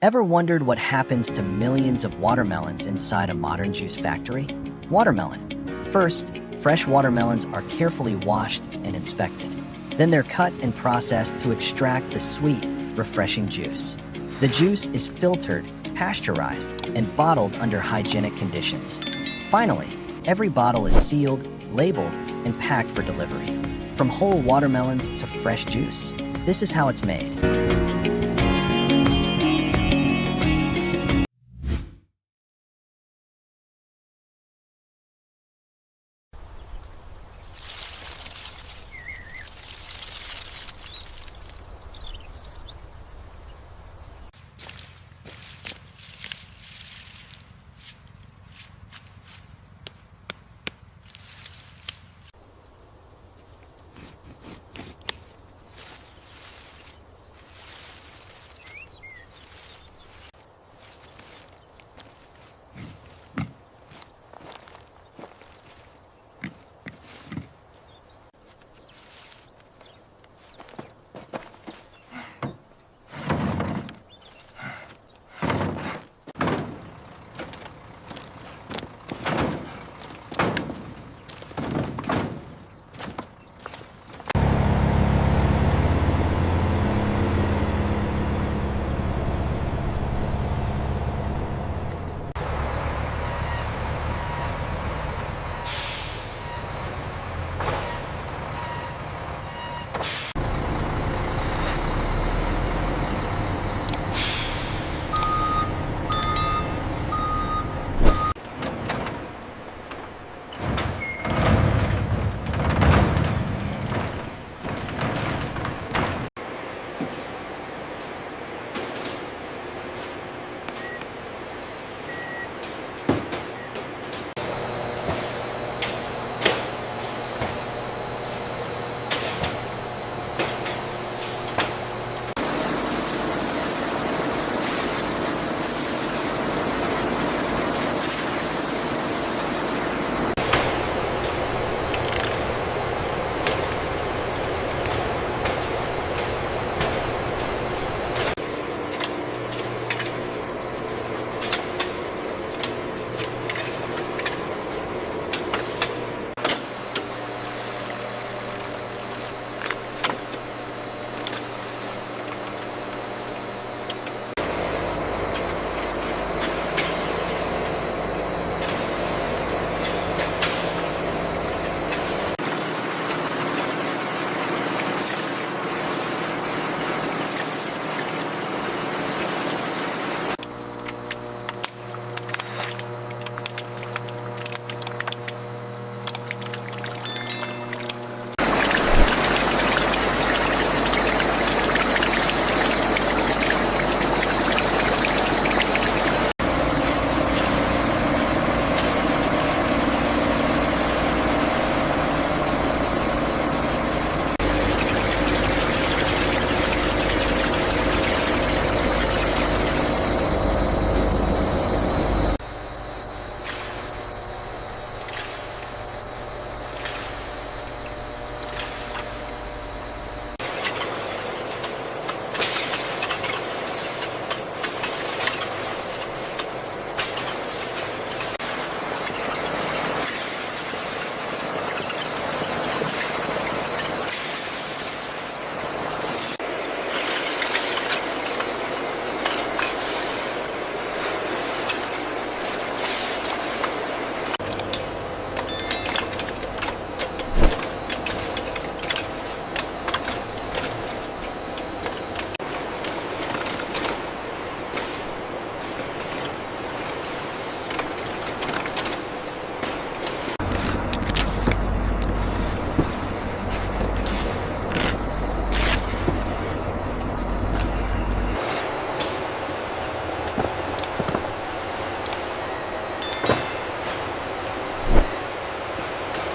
Ever wondered what happens to millions of watermelons inside a modern juice factory? Watermelon. First, fresh watermelons are carefully washed and inspected. Then they're cut and processed to extract the sweet, refreshing juice. The juice is filtered, pasteurized, and bottled under hygienic conditions. Finally, every bottle is sealed, labeled, and packed for delivery. From whole watermelons to fresh juice, this is how it's made.